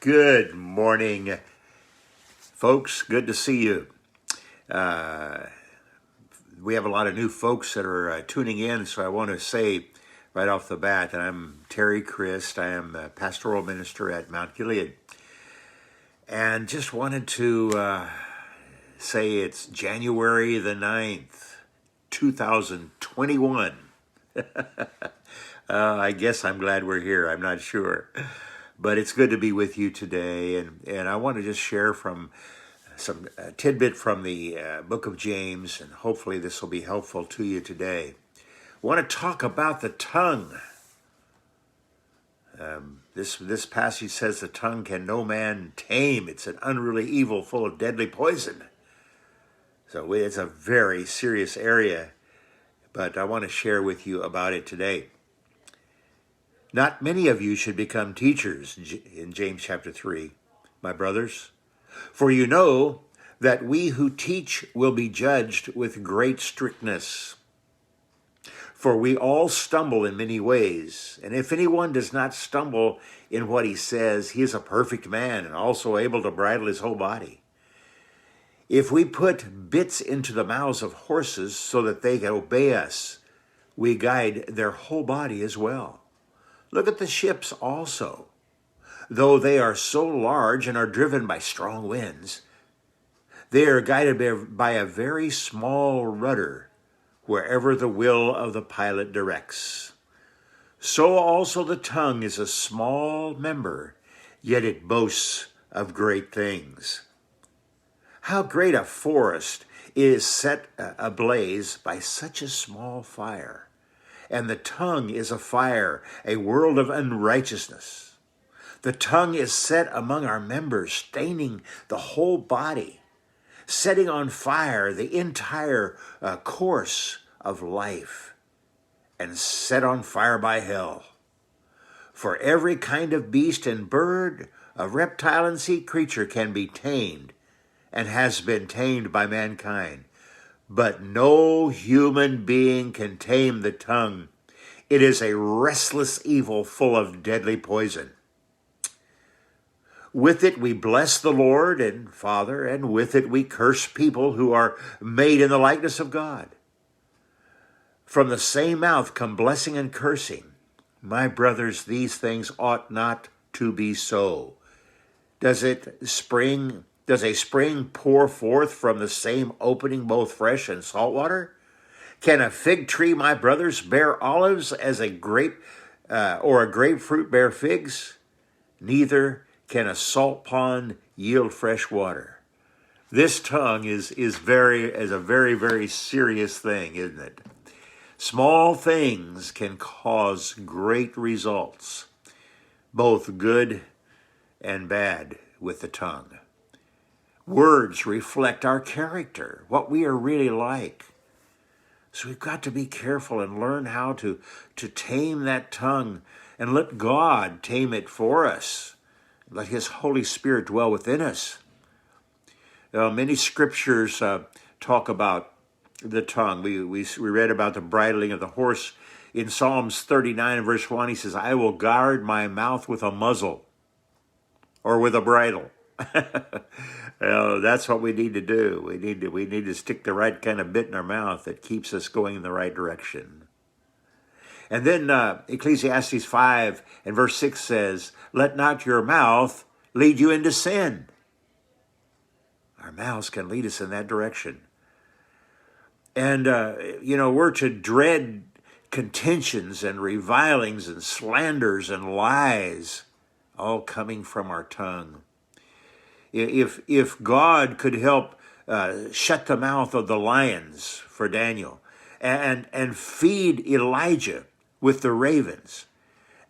Good morning, folks. Good to see you. We have a lot of new folks that are tuning in, so I want to say right off the bat that I'm Terry Christ. I am a pastoral minister at Mount Gilead. And just wanted to say it's January the 9th, 2021. I guess I'm glad we're here. I'm not sure. But it's good to be with you today. And I want to just share from some tidbit from the book of James, and hopefully this will be helpful to you today. I want to talk about the tongue. This passage says the tongue can no man tame. It's an unruly evil full of deadly poison. So it's a very serious area, but I want to share with you about it today. Not many of you should become teachers, in James chapter 3, my brothers. For you know that we who teach will be judged with great strictness. For we all stumble in many ways, and if anyone does not stumble in what he says, he is a perfect man and also able to bridle his whole body. If we put bits into the mouths of horses so that they can obey us, we guide their whole body as well. Look at the ships also. Though they are so large and are driven by strong winds, they are guided by a very small rudder wherever the will of the pilot directs. So also the tongue is a small member, yet it boasts of great things. How great a forest is set ablaze by such a small fire. And the tongue is a fire, a world of unrighteousness. The tongue is set among our members, staining the whole body, setting on fire the entire course of life, and set on fire by hell. For every kind of beast and bird, of reptile and sea creature can be tamed, and has been tamed by mankind. But no human being can tame the tongue. It is a restless evil full of deadly poison. With it we bless the Lord and Father, and with it we curse people who are made in the likeness of God. From the same mouth come blessing and cursing. My brothers, these things ought not to be so. Does a spring pour forth from the same opening both fresh and salt water? Can a fig tree, my brothers, bear olives as a grape, or a grapefruit bear figs? Neither can a salt pond yield fresh water. This tongue is a very, very serious thing, isn't it? Small things can cause great results, both good and bad, with the tongue. Words reflect our character, what we are really like. So we've got to be careful and learn how to tame that tongue and let God tame it for us. Let His Holy Spirit dwell within us. Many scriptures talk about the tongue. We read about the bridling of the horse. In Psalms 39 and verse 1, he says, I will guard my mouth with a muzzle or with a bridle. That's what we need to do. We need to stick the right kind of bit in our mouth that keeps us going in the right direction. And then Ecclesiastes 5 and verse 6 says, let not your mouth lead you into sin. Our mouths can lead us in that direction. And, we're to dread contentions and revilings and slanders and lies, all coming from our tongue. If God could help shut the mouth of the lions for Daniel and feed Elijah with the ravens,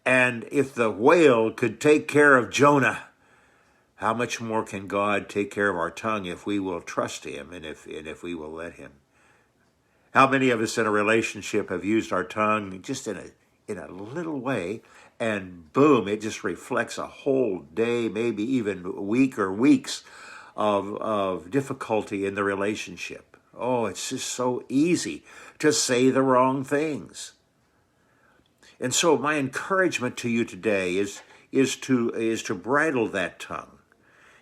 and if the whale could take care of Jonah, how much more can God take care of our tongue if we will trust Him and if we will let Him? How many of us in a relationship have used our tongue just in a little way, and boom, it just reflects a whole day, maybe even week or weeks of difficulty in the relationship. Oh, it's just so easy to say the wrong things. And so my encouragement to you today is is to bridle that tongue,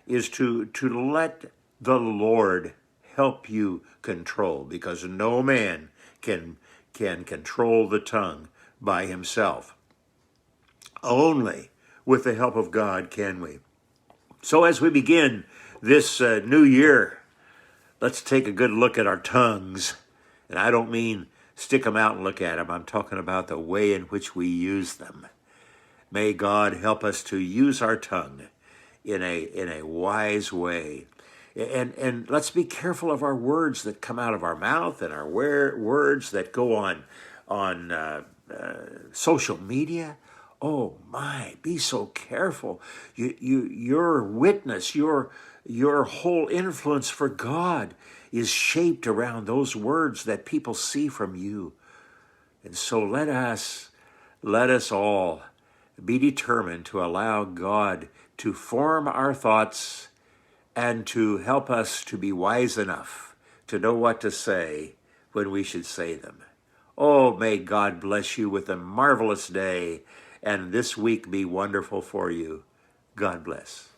is to let the Lord help you control, because no man can control the tongue by himself. Only with the help of God can we. So as we begin this new year, let's take a good look at our tongues. And I don't mean stick them out and look at them. I'm talking about the way in which we use them. May God help us to use our tongue in a wise way. And let's be careful of our words that come out of our mouth, and our words that go on social media. Oh my, be so careful. Your witness, your whole influence for God is shaped around those words that people see from you. And so let us all be determined to allow God to form our thoughts and to help us to be wise enough to know what to say when we should say them. Oh, may God bless you with a marvelous day, and this week be wonderful for you. God bless.